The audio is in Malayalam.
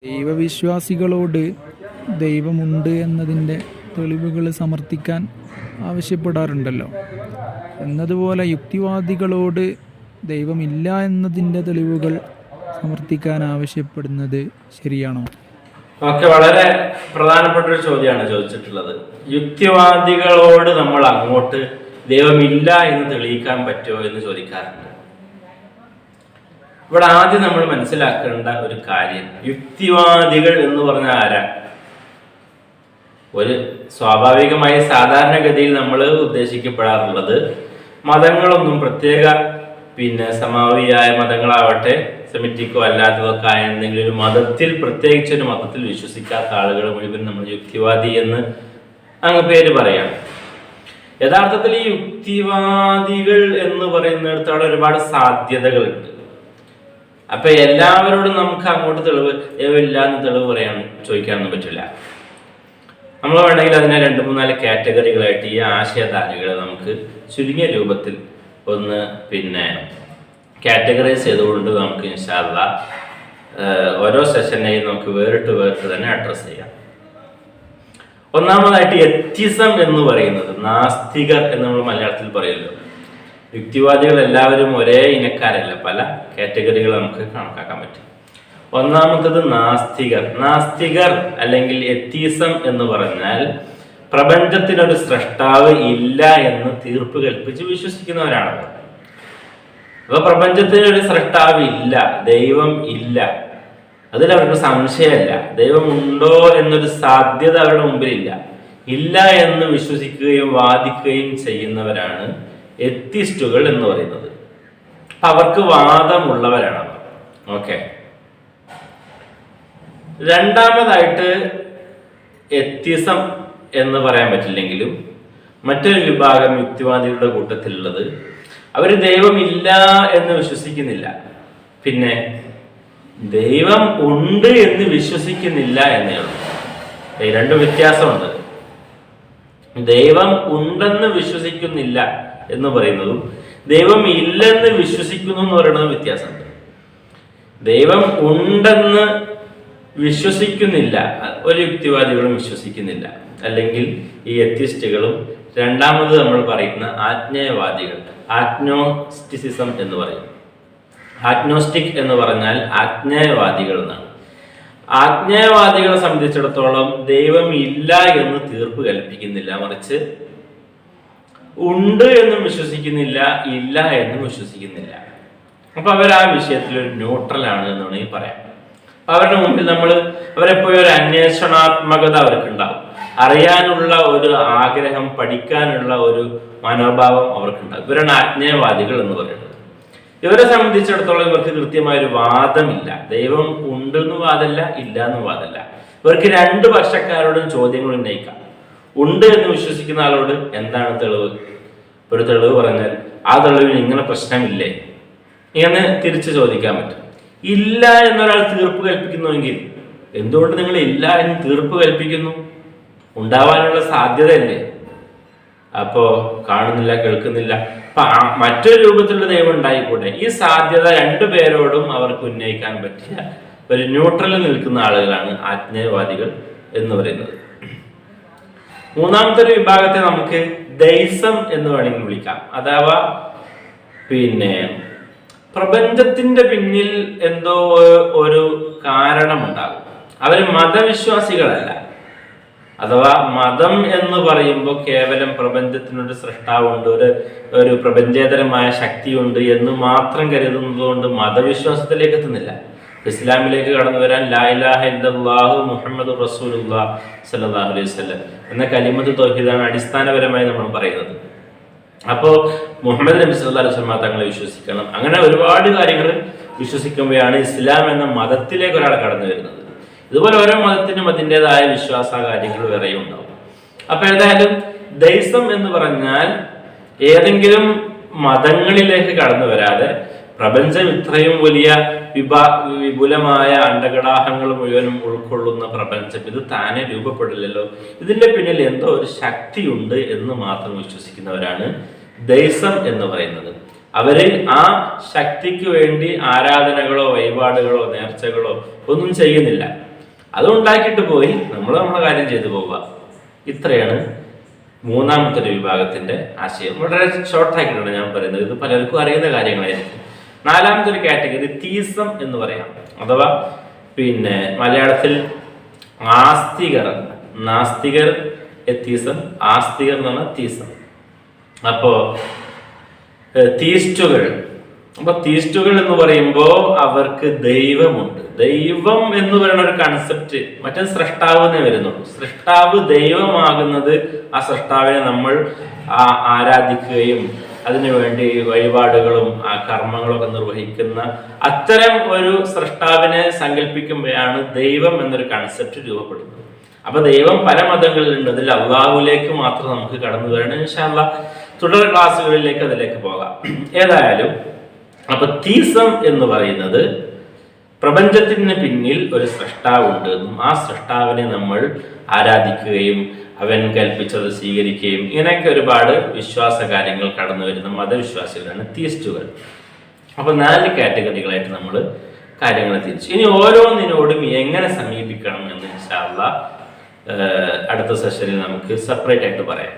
ദൈവവിശ്വാസികളോട് ദൈവമുണ്ട് എന്നതിൻ്റെ തെളിവുകൾ സമർത്ഥിക്കാൻ ആവശ്യപ്പെടാറുണ്ടല്ലോ. എന്നതുപോലെ യുക്തിവാദികളോട് ദൈവമില്ല എന്നതിൻ്റെ തെളിവുകൾ സമർത്ഥിക്കാൻ ആവശ്യപ്പെടുന്നത് ശരിയാണോ? ഓക്കെ, വളരെ പ്രധാനപ്പെട്ട ഒരു ചോദ്യമാണ് ചോദിച്ചിട്ടുള്ളത്. യുക്തിവാദികളോട് നമ്മൾ അങ്ങോട്ട് ദൈവമില്ല എന്ന് തെളിയിക്കാൻ പറ്റുമോ എന്ന് ചോദിക്കാറുണ്ട്. ഇവിടെ ആദ്യം നമ്മൾ മനസ്സിലാക്കേണ്ട ഒരു കാര്യം, യുക്തിവാദികൾ എന്ന് പറഞ്ഞാൽ ആരാ? ഒരു സ്വാഭാവികമായി സാധാരണഗതിയിൽ നമ്മൾ ഉദ്ദേശിക്കപ്പെടാറുള്ളത് മതങ്ങളൊന്നും പ്രത്യേക സമാവിയായ മതങ്ങളാവട്ടെ, സെമിറ്റിക്കോ അല്ലാത്തതൊക്കെ ആയ എന്തെങ്കിലും ഒരു മതത്തിൽ, പ്രത്യേകിച്ച് ഒരു മതത്തിൽ വിശ്വസിക്കാത്ത ആളുകൾ മുഴുവൻ നമ്മൾ യുക്തിവാദി എന്ന് അങ്ങ് പേര് പറയാം. യഥാർത്ഥത്തിൽ ഈ യുക്തിവാദികൾ എന്ന് പറയുന്നിടത്ത് അവിടെ ഒരുപാട് സാധ്യതകളുണ്ട്. അപ്പൊ എല്ലാവരോടും നമുക്ക് അങ്ങോട്ട് തെളിവ് ഇല്ല എന്ന് തെളിവ് ചോദിക്കാനൊന്നും പറ്റില്ല. നമ്മൾ വേണമെങ്കിൽ അതിനെ 2-3-4 കാറ്റഗറികളായിട്ട് ഈ ആശയധാരകളെ നമുക്ക് ചുരുങ്ങിയ രൂപത്തിൽ ഒന്ന് കാറ്റഗറൈസ് ചെയ്തുകൊണ്ട് നമുക്ക് ഇൻഷാ അല്ലാഹ് ഓരോ സെഷനെയും നമുക്ക് വേറിട്ട് തന്നെ അഡ്രസ് ചെയ്യാം. ഒന്നാമതായിട്ട് എത്തിസം എന്ന് പറയുന്നത്, നാസ്തികർ എന്ന് നമ്മൾ മലയാളത്തിൽ പറയുമല്ലോ. യുക്തിവാദികൾ എല്ലാവരും ഒരേ ഇനക്കാരല്ല, പല കാറ്റഗറികൾ നമുക്ക് കണക്കാക്കാൻ പറ്റും. ഒന്നാമത്തത് നാസ്തികർ അല്ലെങ്കിൽ എത്തീസം എന്ന് പറഞ്ഞാൽ പ്രപഞ്ചത്തിനൊരു സ്രഷ്ടാവ് ഇല്ല എന്ന് തീർപ്പ് കൽപ്പിച്ച് വിശ്വസിക്കുന്നവരാണ്. അപ്പൊ പ്രപഞ്ചത്തിനൊരു സ്രഷ്ടാവ് ഇല്ല, ദൈവം ഇല്ല, അതിൽ അവർക്ക് സംശയമല്ല. ദൈവം ഉണ്ടോ എന്നൊരു സാധ്യത അവരുടെ മുമ്പിലില്ല. ഇല്ല എന്ന് വിശ്വസിക്കുകയും വാദിക്കുകയും ചെയ്യുന്നവരാണ് എത്തിസ്റ്റുകൾ എന്ന് പറയുന്നത്. അവർക്ക് വാദമുള്ളവരാണ് അവർ. ഓക്കെ, രണ്ടാമതായിട്ട് എത്തിസം എന്ന് പറയാൻ പറ്റില്ലെങ്കിലും മറ്റൊരു വിഭാഗം യുക്തിവാദികളുടെ കൂട്ടത്തിലുള്ളത്, അവർ ദൈവമില്ല എന്ന് വിശ്വസിക്കുന്നില്ല, പിന്നെ ദൈവം ഉണ്ട് എന്ന് വിശ്വസിക്കുന്നില്ല എന്നേ ഉള്ളൂ. രണ്ടും വ്യത്യാസമുണ്ട്. ദൈവം ഉണ്ടെന്ന് വിശ്വസിക്കുന്നില്ല എന്ന് പറയുന്നതും ദൈവം ഇല്ലെന്ന് വിശ്വസിക്കുന്നു എന്ന് പറയുന്നതും വ്യത്യാസമുണ്ട്. ദൈവം ഉണ്ടെന്ന് വിശ്വസിക്കുന്നില്ല ഒരു യുക്തിവാദികളും വിശ്വസിക്കുന്നില്ല, അല്ലെങ്കിൽ ഈ എത്തിസ്റ്റുകളും. രണ്ടാമത് നമ്മൾ പറയുന്ന ആജ്ഞേയവാദികൾ, ആഗ്നോസ്റ്റിസിസം എന്ന് പറയും. ആഗ്നോസ്റ്റിക് എന്ന് പറഞ്ഞാൽ ആജ്ഞേയവാദികൾ എന്നാണ്. ആജ്ഞേയവാദികളെ സംബന്ധിച്ചിടത്തോളം ദൈവം ഇല്ല എന്ന് തീർപ്പ് കൽപ്പിക്കുന്നില്ല, മറിച്ച് ഉണ്ട് എന്നും വിശ്വസിക്കുന്നില്ല, ഇല്ല എന്നും വിശ്വസിക്കുന്നില്ല. അപ്പൊ അവർ ആ വിഷയത്തിൽ ഒരു ന്യൂട്രലാണ് എന്ന് വേണമെങ്കിൽ പറയാം. അവരുടെ മുമ്പിൽ അവരെപ്പോഴും ഒരു അന്വേഷണാത്മകത അവർക്കുണ്ടാവും, അറിയാനുള്ള ഒരു ആഗ്രഹം, പഠിക്കാനുള്ള ഒരു മനോഭാവം അവർക്കുണ്ടാവും. ഇവരാണ് ആജ്ഞേയവാദികൾ എന്ന് പറയുന്നത്. ഇവരെ സംബന്ധിച്ചിടത്തോളം ഇവർക്ക് കൃത്യമായൊരു വാദമില്ല. ദൈവം ഉണ്ടെന്ന് വാദമല്ല, ഇല്ല എന്ന് വാദമല്ല. ഇവർക്ക് 2 പക്ഷക്കാരോടും ചോദ്യങ്ങൾ ഉന്നയിക്കാം. ഉണ്ട് എന്ന് വിശ്വസിക്കുന്ന ആളോട് എന്താണ് തെളിവ്? ഒരു തെളിവ് പറഞ്ഞാൽ ആ തെളിവിന് ഇങ്ങനെ പ്രശ്നമില്ലേ, ഇങ്ങനെ തിരിച്ച് ചോദിക്കാൻ പറ്റും. ഇല്ല എന്നൊരാൾ തീർപ്പ് കൽപ്പിക്കുന്നുവെങ്കിൽ എന്തുകൊണ്ട് നിങ്ങൾ ഇല്ല എന്ന് തീർപ്പ് കൽപ്പിക്കുന്നു? ഉണ്ടാവാനുള്ള സാധ്യതയല്ലേ? അപ്പോ കാണുന്നില്ല, കേൾക്കുന്നില്ല, അപ്പൊ മറ്റൊരു രൂപത്തിലുള്ള ദൈവം ഉണ്ടായിക്കൂടെ? ഈ സാധ്യത 2 പേരോടും അവർക്ക് ഉന്നയിക്കാൻ പറ്റിയ ഒരു ന്യൂട്രലിൽ നിൽക്കുന്ന ആളുകളാണ് ആജ്ഞേയവാദികൾ എന്ന് പറയുന്നത്. മൂന്നാമത്തെ ഒരു വിഭാഗത്തെ നമുക്ക് ദൈസം എന്ന് വേണമെങ്കിൽ വിളിക്കാം. അഥവാ പ്രപഞ്ചത്തിന്റെ പിന്നിൽ എന്തോ ഒരു കാരണമുണ്ടാകും. അവര് മതവിശ്വാസികളല്ല. അഥവാ മതം എന്ന് പറയുമ്പോൾ കേവലം പ്രപഞ്ചത്തിനൊരു സൃഷ്ടാവുണ്ട്, ഒരു പ്രപഞ്ചേതരമായ ശക്തിയുണ്ട് എന്ന് മാത്രം കരുതുന്നത് കൊണ്ട് മതവിശ്വാസത്തിലേക്ക് എത്തുന്നില്ല. ഇസ്ലാമിലേക്ക് കടന്നു വരാൻ ലാ ഇലാഹ ഇല്ലല്ലാഹു മുഹമ്മദുർ റസൂലുള്ളാഹി സ്വല്ലല്ലാഹു അലൈഹി വസല്ലം എന്ന കലിമത്ത് തൗഹീദാണ് അടിസ്ഥാനപരമായി നമ്മൾ പറയുന്നത്. അപ്പോൾ മുഹമ്മദ് നബി സല്ലല്ലാഹു അലൈഹി വസല്ലം തങ്ങളെ വിശ്വസിക്കണം. അങ്ങനെ ഒരുപാട് കാര്യങ്ങൾ വിശ്വസിക്കുമ്പോഴാണ് ഇസ്ലാം എന്ന മതത്തിലേക്ക് ഒരാൾ കടന്നു വരുന്നത്. ഇതുപോലെ ഓരോ മതത്തിനും അതിൻ്റെതായ വിശ്വാസ കാര്യങ്ങൾ വേറെയും ഉണ്ടാവും. അപ്പൊ ഏതായാലും ദൈസം എന്ന് പറഞ്ഞാൽ ഏതെങ്കിലും മതങ്ങളിലേക്ക് കടന്നു വരാതെ പ്രപഞ്ചം ഇത്രയും വലിയ വിപുലമായ അണ്ടകടാഹങ്ങൾ മുഴുവനും ഉൾക്കൊള്ളുന്ന പ്രപഞ്ചം ഇത് താനെ രൂപപ്പെടില്ലല്ലോ, ഇതിന്റെ പിന്നിൽ എന്തോ ഒരു ശക്തിയുണ്ട് എന്ന് മാത്രം വിശ്വസിക്കുന്നവരാണ് ദൈസം എന്ന് പറയുന്നത്. അവര് ആ ശക്തിക്ക് വേണ്ടി ആരാധനകളോ വഴിപാടുകളോ നേർച്ചകളോ ഒന്നും ചെയ്യുന്നില്ല. അത് ഉണ്ടാക്കിയിട്ട് പോയി നമ്മൾ നമ്മളെ കാര്യം ചെയ്തു പോവുക. ഇത്രയാണ് മൂന്നാമത്തെ ഒരു വിഭാഗത്തിന്റെ ആശയം. വളരെ ഷോർട്ടാക്കിയിട്ടാണ് ഞാൻ പറയുന്നത്, ഇത് പലർക്കും അറിയുന്ന കാര്യങ്ങളായിരിക്കും. നാലാമത്തെ ഒരു കാറ്റഗറി തീസം എന്ന് പറയാം, അഥവാ മലയാളത്തിൽ ആസ്തികർ, നാസ്തികർ എത്തീസം, ആസ്തികർ എന്ന് പറഞ്ഞാൽ തീസം. അപ്പോ തീസ്റ്റുകൾ. അപ്പൊ തീസ്റ്റുകൾ എന്ന് പറയുമ്പോൾ അവർക്ക് ദൈവമുണ്ട്. ദൈവം എന്ന് പറയുന്ന ഒരു കൺസെപ്റ്റ് മറ്റേ സൃഷ്ടാവിനെ വരുന്നുള്ളൂ. സൃഷ്ടാവ് ദൈവമാകുന്നത് ആ സൃഷ്ടാവിനെ നമ്മൾ ആരാധിക്കുകയും അതിനുവേണ്ടി വഴിപാടുകളും ആ കർമ്മങ്ങളൊക്കെ നിർവഹിക്കുന്ന അത്തരം ഒരു സൃഷ്ടാവിനെ സങ്കല്പിക്കുമ്പോഴാണ് ദൈവം എന്നൊരു കൺസെപ്റ്റ് രൂപപ്പെടുന്നത്. അപ്പൊ ദൈവം പല മതങ്ങളിലുണ്ട്, അതിൽ അള്ളാഹുലേക്ക് മാത്രം നമുക്ക് കടന്നു വരണം. ഇൻഷാ അല്ലാഹ് തുടർ ക്ലാസ്സുകളിലേക്ക് അതിലേക്ക് പോകാം. ഏതായാലും അപ്പൊ തീസം എന്ന് പറയുന്നത് പ്രപഞ്ചത്തിന് പിന്നിൽ ഒരു സൃഷ്ടാവുണ്ട് എന്നും ആ സൃഷ്ടാവിനെ നമ്മൾ ആരാധിക്കുകയും അവൻ കൽപ്പിച്ചത് സ്വീകരിക്കുകയും ഇങ്ങനെയൊക്കെ ഒരുപാട് വിശ്വാസ കാര്യങ്ങൾ കടന്നു വരുന്ന മതവിശ്വാസികളാണ് തീസ്റ്റുകൾ. അപ്പൊ 4 കാറ്റഗറികളായിട്ട് നമ്മൾ കാര്യങ്ങൾ തിരിച്ചു. ഇനി ഓരോന്നിനോടും എങ്ങനെ സമീപിക്കണം എന്ന് ഇൻഷാ അല്ലാഹ് അടുത്ത സെഷനിൽ നമുക്ക് സെപ്പറേറ്റ് ആയിട്ട് പറയാം.